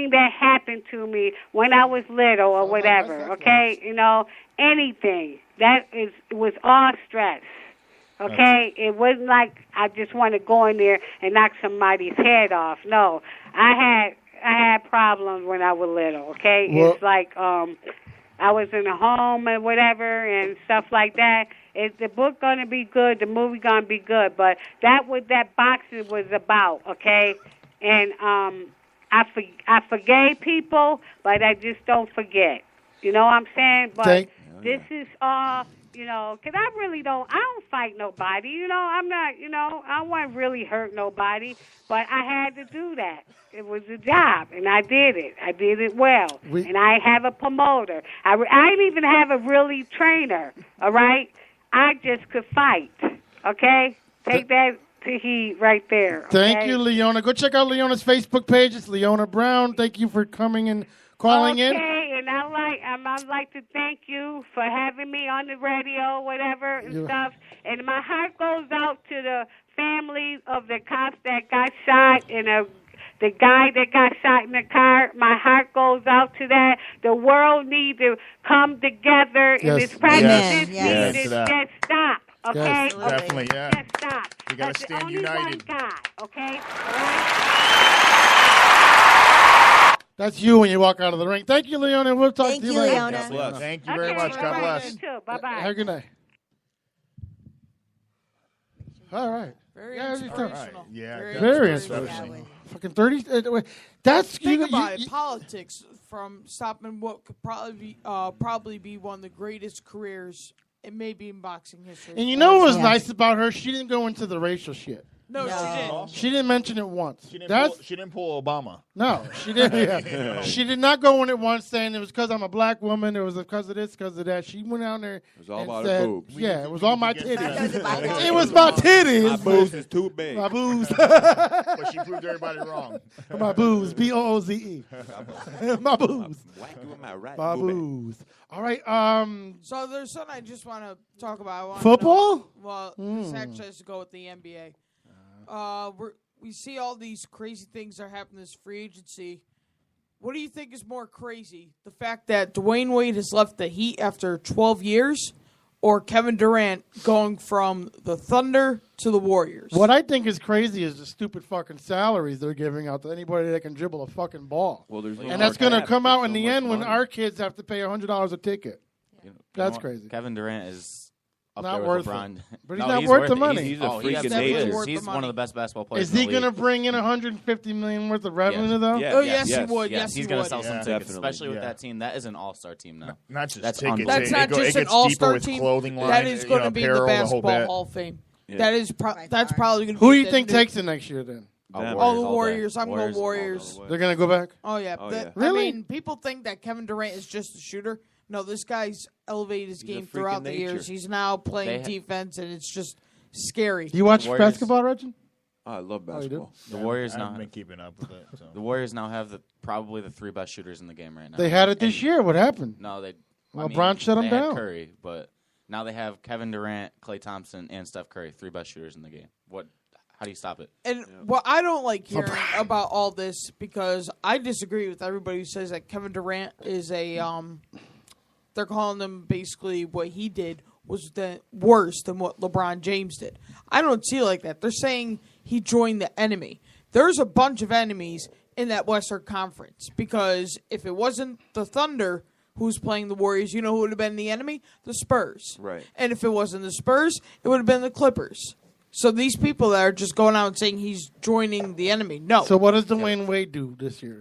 anything that happened to me when I was little or whatever, okay? You know, anything. It was all stress. Okay? It wasn't like I just want to go in there and knock somebody's head off. No. I had problems when I was little, okay? Well, it's like I was in a home and whatever and stuff like that. Is the book going to be good? The movie going to be good? But that what that boxing was about, okay? And I forgave people, but I just don't forget. You know what I'm saying? But this is all, you know, because I don't fight nobody. You know, I'm not, you know, I don't want to really hurt nobody. But I had to do that. It was a job, and I did it. I did it well. And I have a promoter. I didn't even have a really trainer, all right? I just could fight, okay? Take that to heed right there. Okay? Thank you, Leona. Go check out Leona's Facebook page. It's Leona Brown. Thank you for coming and calling in. Okay, and I'd like to thank you for having me on the radio, whatever, and stuff. And my heart goes out to the family of the cops that got shot and the guy that got shot in the car. My heart goes out to that. The world needs to come together and this practice needs to just stop. Okay? Yes, definitely, yeah. Just stop. You got to stand united. Only one God, okay? That's you when you walk out of the ring. Thank you, Leona. We'll talk to you later. Leona. God bless. Thank you very much. God bless. Bye-bye. Have a good night. All right. Very inspirational. Yeah, very inspirational. Fucking 30. That's think about it. Politics from stopping what could probably be one of the greatest careers, and maybe in boxing history. And you know what was nice about her? She didn't go into the racial shit. No, she didn't. She didn't mention it once. She didn't pull Obama. No, she didn't. Yeah. She did not go in it once saying it was because I'm a black woman. It was because of this, because of that. She went out there. It was all about her boobs. Yeah, it was all my titties. It was my titties. My boobs is too big. My boobs. But she proved everybody wrong. My boobs. BOOZE. My boobs. My boobs. All right. So there's something I just want to talk about. Football? This actually has to go with the NBA. We see all these crazy things that are happening this free agency. What do you think is more crazy? The fact that Dwayne Wade has left the Heat after 12 years, or Kevin Durant going from the Thunder to the Warriors? What I think is crazy is the stupid fucking salaries they're giving out to anybody that can dribble a fucking ball. Well, there's and that's going to come out in the end when our kids have to pay $100 a ticket. Yeah. That's crazy. Kevin Durant is not worth LeBron. it. But he's not worth the money. He's a freaking nature. He's one of the best basketball players. Is he going to bring in $150 million worth of revenue though? Oh yes, he would. Yes, he's going to sell some tickets, especially with that team. That is an all-star team now. Not just that's tickets. That's not just an all-star team. That is going to be the basketball Hall of Fame. Yeah. That's probably going to be. Who do you think takes it next year then? The Warriors. I'm going Warriors. They're going to go back? Oh, yeah. Really? I mean, people think that Kevin Durant is just a shooter. No, this guy's elevated his game throughout the years. He's now playing defense, and it's just scary. You watch basketball, Reggie? I love basketball. The Warriors now have been keeping up with it. So. The Warriors now have probably the three best shooters in the game right now. They had it this year. What happened? No, LeBron shut them down. Curry, but now they have Kevin Durant, Klay Thompson, and Steph Curry, three best shooters in the game. How do you stop it? And what I don't like hearing about all this, because I disagree with everybody who says that Kevin Durant is they're calling him basically what he did was worse than what LeBron James did. I don't see it like that. They're saying he joined the enemy. There's a bunch of enemies in that Western Conference, because if it wasn't the Thunder who's playing the Warriors, you know who would have been the enemy? The Spurs. Right. And if it wasn't the Spurs, it would have been the Clippers. So these people that are just going out and saying he's joining the enemy, no. So what does Dwayne Wade do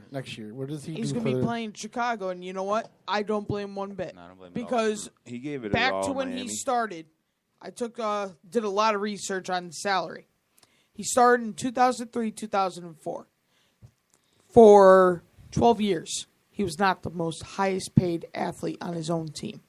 next year? What does he do? He's going to be playing Chicago, and you know what? I don't blame him one bit. No, I don't blame him because he gave it back all to when Miami. he started, I did a lot of research on salary. He started in 2003, 2004. For 12 years, he was not the most highest paid athlete on his own team.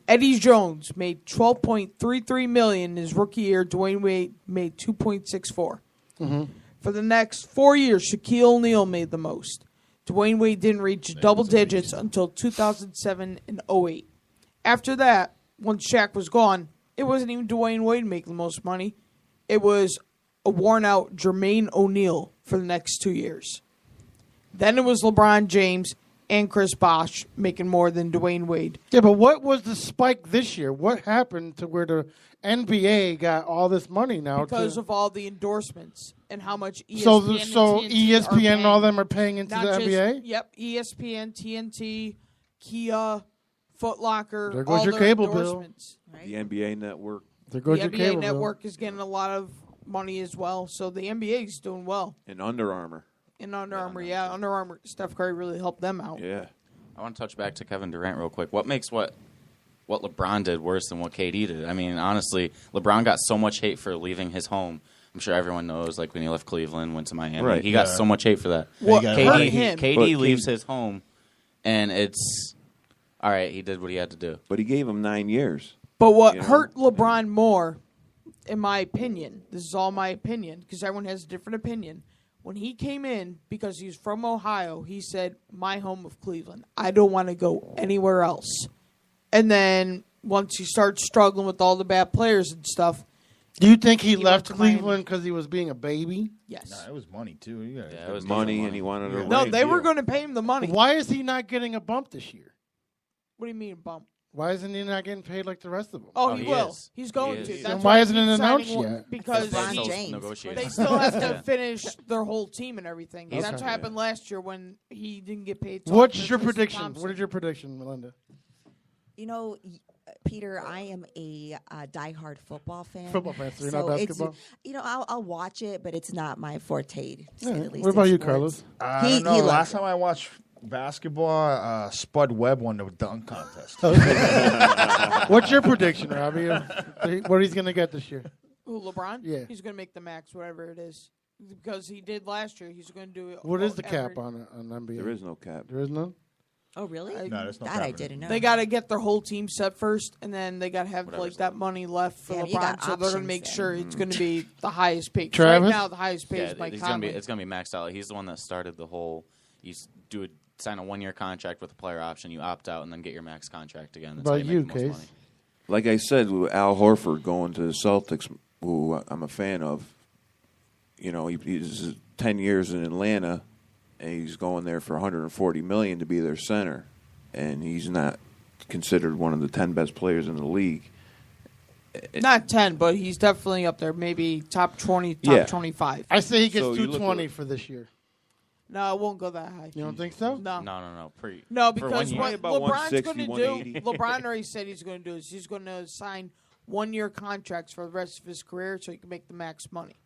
Eddie Jones made $12.33 million in his rookie year. Dwayne Wade made $2.64. Mm-hmm. For the next 4 years, Shaquille O'Neal made the most. Dwayne Wade didn't reach double digits until 2007 and 08. After that, once Shaq was gone, it wasn't even Dwayne Wade making the most money. It was a worn-out Jermaine O'Neal for the next 2 years. Then it was LeBron James and Chris Bosh making more than Dwayne Wade. Yeah, but what was the spike this year? What happened to where the NBA got all this money now? Because of all the endorsements and how much ESPN so and TNT ESPN and all are paying. them are paying into Not the just- NBA? Yep, ESPN, TNT, Kia, Foot Locker, There goes all your their cable bill. endorsements. The NBA Network There goes The your NBA cable Network is getting a lot of money as well, so the NBA is doing well. and Under Armour. In Under Armour, Under Armour, Steph Curry really helped them out. Yeah. I want to touch back to Kevin Durant real quick. What makes what LeBron did worse than what KD did? I mean, honestly, LeBron got so much hate for leaving his home. I'm sure everyone knows, like when he left Cleveland, went to Miami. Right. He got so much hate for that. What got hurt hate. him? KD But leaves his home, and it's all right. He did what he had to do. But he gave him 9 years. But what You know? hurt LeBron more, in my opinion, this is all my opinion, because everyone has a different opinion. When he came in, because he's from Ohio, he said, my home of Cleveland. I don't want to go anywhere else. And then once he started struggling with all the bad players and stuff, Do you think he went left to Miami. Cleveland because he was being a baby? yes. Nah, it was money too. You gotta- Yeah, it was Money, decent and he wanted a No, ring. they were going to pay him the money. Why is he not getting a bump this year? What do you mean, bump? Why isn't he not getting paid like the rest of them? Oh, Oh, he he will. is. He's going He to. is. That's Then why he isn't it keeps announced signing one- yet? Because LeBron he- Still James. negotiating. they still have to Yeah. finish their whole team and everything. He's- That's what yeah. happened last year when he didn't get paid. till What's after your Tristan prediction? Thompson. What is your prediction, Melinda? You know, Peter, I am a diehard football fan. Football fan, so you're not it's, basketball? you know, I'll watch it, but it's not my forte. To say Yeah. the least What about in you, sports. Carlos? I He- don't know. he Last loves it. time I watched basketball, Spud Webb won the dunk contest. What's your prediction, Robbie? Of what he's going to get this year? Who, LeBron? Yeah. He's going to make the max, whatever it is. Because he did last year. He's going to do it. What is the cap every- on NBA? There is no cap. There is none? Oh, really? No, there's no that I cap. didn't know. They got to get their whole team set first, and then they got to have Whatever's like that money left for Yeah, you got LeBron. So they're going to options make then. sure it's going to be the highest paid. 'Cause Travis? Right now, the highest paid Yeah, is Mike it's Conley. gonna be maxed out. He's the one that started the whole. You sign a 1 year contract with a player option. You opt out and then get your max contract again. That's About how you you, make the most Case? money. Like I said, with Al Horford going to the Celtics, who I'm a fan of, you know, he's 10 years in Atlanta, and he's going there for $140 million to be their center, and he's not considered one of the 10 best players in the league. Not 10, but he's definitely up there. Maybe top 20, top Yeah. 25. I say he gets So you look 220 at- for this year. No, it won't go that high. You don't think so? No. No. No, for 1 because year. what About LeBron's 160, going to do, 180. LeBron already said he's going to do is he's going to sign 1 year contracts for the rest of his career so he can make the max money.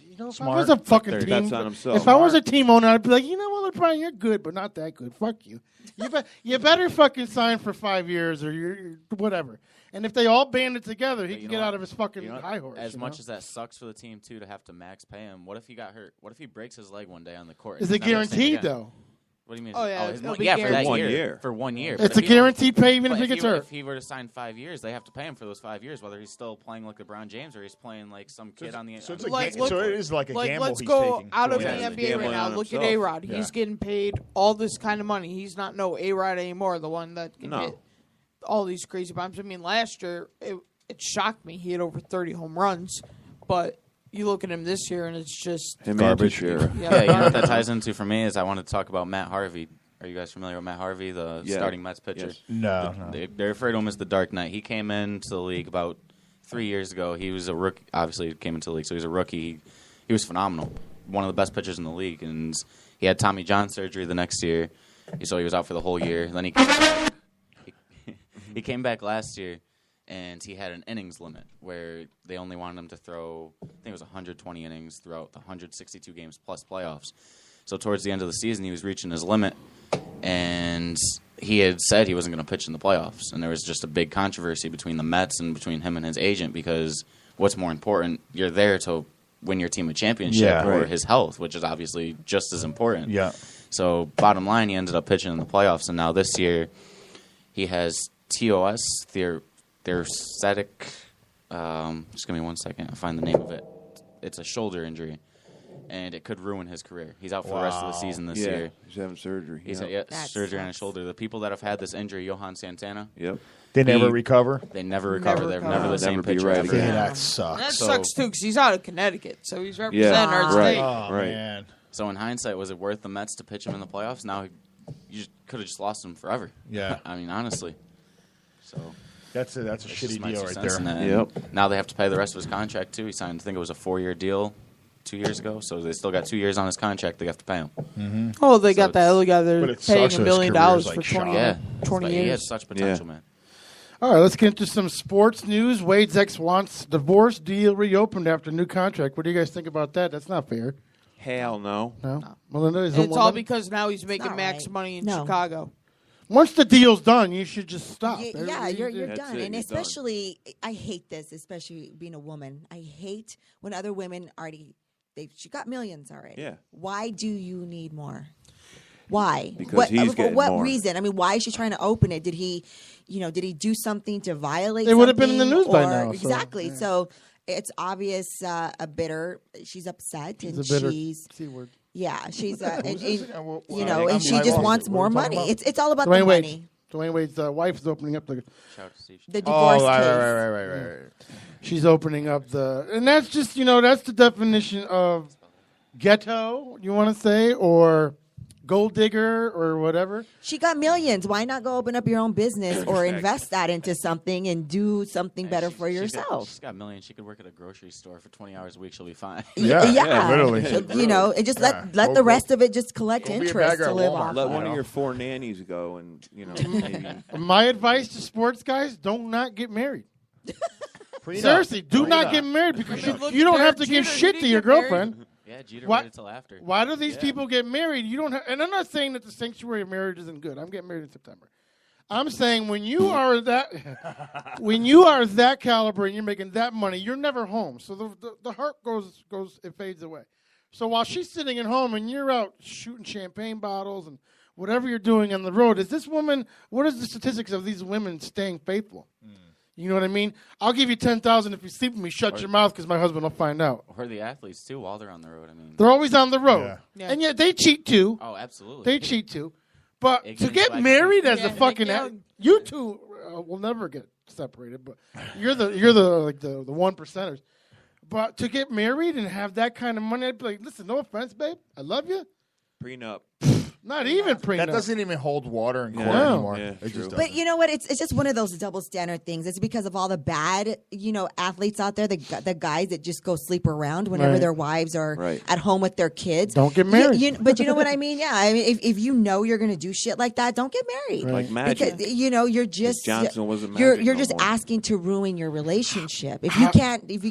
You know, if Smart. I was a fucking Like team, Bets on himself. if I was a team owner, I'd be like, you know what, LeBron, you're good, but not that good. Fuck you. You better fucking sign for 5 years or you're whatever. And if they all band it together, he But can you get know out what? of his fucking You know what? high horse. As you much know? as that sucks for the team too to have to max pay him, what if he got hurt? What if he breaks his leg one day on the court? Is He's it never the same guaranteed again? though? What do you mean? Oh, yeah, his it'll one- be yeah, for that guaranteed. 1 year. year. For 1 year. It's a guaranteed pay even But if he gets hurt. If he were to sign 5 years, they have to pay him for those 5 years, whether he's still playing like LeBron James or he's playing like some kid on the. So it's on a the Like, ga- so it is like a gamble let's he's go taking. out of Yeah, the he's NBA right gambling now. on Look at himself. A-Rod. Yeah. He's getting paid all this kind of money. He's not no A-Rod anymore, the one that can No. hit all these crazy bombs. I mean, last year, it shocked me. He had over 30 home runs, but you look at him this year, and it's just Him Garbage. and Teixeira. Yeah, you know what that ties into for me is I want to talk about Matt Harvey. Are you guys familiar with Matt Harvey, the Yeah. starting Mets pitcher? Yes. No. They refer to him as the Dark Knight. He came into the league about 3 years ago. He was a rookie. Obviously, he came into the league, so he was a rookie. He was phenomenal. One of the best pitchers in the league. And he had Tommy John surgery the next year, so he was out for the whole year. Then he came back. He came back last year, and he had an innings limit where they only wanted him to throw, I think it was 120 innings throughout the 162 games plus playoffs. So towards the end of the season, he was reaching his limit, and he had said he wasn't going to pitch in the playoffs. And there was just a big controversy between the Mets and between him and his agent because what's more important, you're there to win your team a championship Yeah. or Right. his health, which is obviously just as important. Yeah. So bottom line, he ended up pitching in the playoffs, and now this year he has TOS, theoretic. Just give me 1 second. I'll find the name of it. It's a shoulder injury, and it could ruin his career. He's out for the rest of the Wow. season this Yeah, year. he's having surgery. He's Yep. had That surgery on his sucks. shoulder. The people that have had this injury, Johan Santana, Yep. They never He- recover. they never recover. They're recover. never the same Never be pitcher right ever. again. Yeah, that that sucks. So- sucks too because he's out of Connecticut, so he's representing Yeah, our right. state. Oh, Right. man. So in hindsight, was it worth the Mets to pitch him in the playoffs? Now you could have just lost him forever. Yeah. I mean, honestly. So That's a it's just shitty my deal two right cents there. in that. Yep. And now they have to pay the rest of his contract too. He signed, I think it was a 4-year deal 2 years ago. So they still got 2 years on his contract. They have to pay him. Oh, they So got that other guy. They're But it paying sucks $1 that his million career's, for like, 20, shot. Yeah, 20 He has years. such potential, man. All right, let's get into some sports news. Wade's ex wants divorce deal reopened after new contract. What do you guys think about that? That's not fair. Hell no. No, Melinda, is And it it's one all of them? because now he's making not max right. money in No. Chicago. Once the deal's done, you should just stop. Yeah, you're That's done. it, And you're done. especially, I hate this, especially being a woman. I hate when other women she got millions already. Yeah. Why do you need more? Why? Because he's for getting what more. reason? I mean, why is she trying to open it? Did he do something to violate? It would have been in the something? news by Or- now, so, Exactly. yeah. So it's obvious a bitter. She's upset It's and a bitter she's C word. she's and I'm she just lost. wants What are more we talking money. about? It's all about Dwayne the Wade. money. Dwayne Wade's wife is opening up the. Shout out to Steve. The divorce case. right. She's opening up and that's just that's the definition of ghetto. You want to say or gold digger or whatever. She got millions. Why not go open up your own business or invest that into something and do something better for yourself? She's got millions. She could work at a grocery store for 20 hours a week. She'll be fine. Yeah, literally. And just let Go- the rest of it just collect go be a interest bagger to at live Walmart. off. Let of. one of your 4 nannies go and, maybe. My advice to sports guys: don't not get married. Prenup. Seriously, do not Prenup. get married because Look you at don't Derek have to give Jeter. shit He to didn't your get married. girlfriend. Yeah, Jeter What- waited till after. Why do these people get married? You don't have, and I'm not saying that the sanctuary of marriage isn't good. I'm getting married in September. I'm saying when you are that caliber and you're making that money, you're never home. So the heart it fades away. So while she's sitting at home and you're out shooting champagne bottles and whatever you're doing on the road, is this woman? What is the statistics of these women staying faithful? You know what I mean? I'll give you $10,000 if you sleep with me. Shut your mouth, because my husband will find out. Or the athletes, too, while they're on the road. I mean, They're always on the road, Yeah. Yeah. and yet they cheat too. oh, absolutely. They cheat too. But to Ignorance get wax married cheat. as Yeah, a fucking you two will never get separated. But you're the like the 1%ers. But to get married and have that kind of money, I'd be like, listen, no offense, babe, I love you. Prenup. Not even prenup. That doesn't even hold water in court No. anymore. Yeah, It true. just But doesn't. you know what? It's just one of those double standard things. It's because of all the bad, athletes out there, the guys that just go sleep around whenever Right. their wives are Right. at home with their kids. Don't get married. But you know what I mean? Yeah. I mean, if you know you're going to do shit like that, don't get married. Right. Like Magic. Because you're just Johnson wasn't you're Magic no just more. asking to ruin your relationship. If you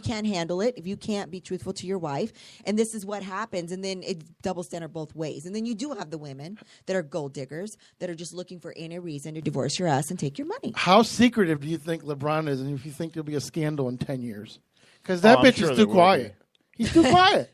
can't handle it, if you can't be truthful to your wife, and this is what happens, and then it's double standard both ways. And then you do have the women that are gold diggers that are just looking for any reason to divorce your ass and take your money. How secretive do you think LeBron is, and if you think there'll be a scandal in 10 years? Because that I'm bitch sure is there too will quiet. be. He's too quiet.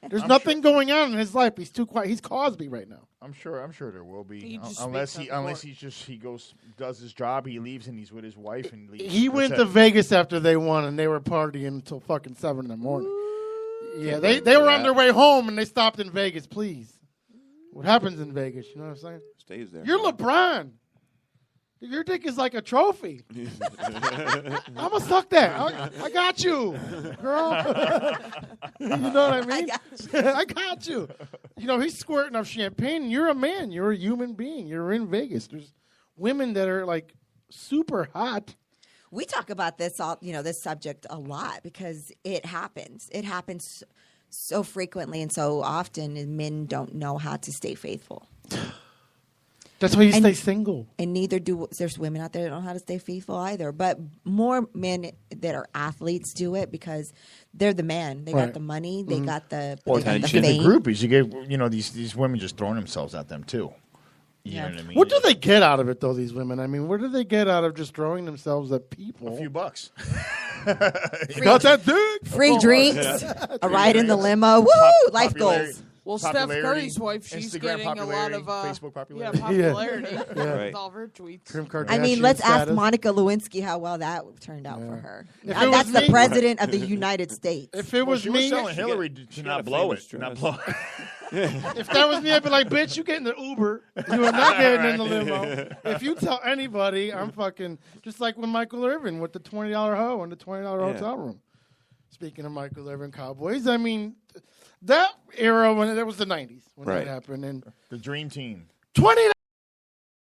There's nothing going on in his life. He's too quiet. He's Cosby right now. I'm sure there will be. He just Unless speaks he on the unless he goes does his job, he leaves and he's with his wife and leaves. He That's went it. to Vegas after they won, and they were partying until fucking 7 in the morning. Yeah, they were on their way home, and they stopped in Vegas. Please, what happens in Vegas? You know what I'm saying? Stays there. You're LeBron. Your dick is like a trophy. I'm gonna suck that. I got you, girl. You know what I mean? I got you. He's squirting up champagne. You're a man. You're a human being. You're in Vegas. There's women that are like super hot. We talk about this this subject a lot because it happens. It happens so frequently and so often, and men don't know how to stay faithful. That's why you And- stay single. And neither do there's women out there that don't know how to stay faithful either. But more men that are athletes do it because they're the man. They Right. got the money. They got the Well, they got you the get the fame. groupies. You get these women just throwing themselves at them too. You Yeah. know what I mean? What do they get out of it, though? These women. I mean, what do they get out of just throwing themselves at people? A few bucks. Got that dick. Free drinks, a ride in the limo. Woo! Life Popularity. goals. Well, Steph Popularity, Curry's wife, she's Instagram getting a lot of popularity, Facebook yeah, popularity. popularity Right. with all of her tweets. Kim Kardashian I mean, let's ask status. Monica Lewinsky how well that turned out for her. If it was That's the me- president of the United States. If it Well, was she was me, telling Hillary to got not a blow it. famous To not dress. blow it. if that was me, I'd be like, bitch, you getting the Uber. You are not getting in the limo. If you tell anybody, I'm fucking, just like when Michael Irvin with the $20 hoe in the $20 hotel room. Speaking of Michael Irvin Cowboys, I mean, that era when that was the 90s when Right. that happened. And The dream team. 20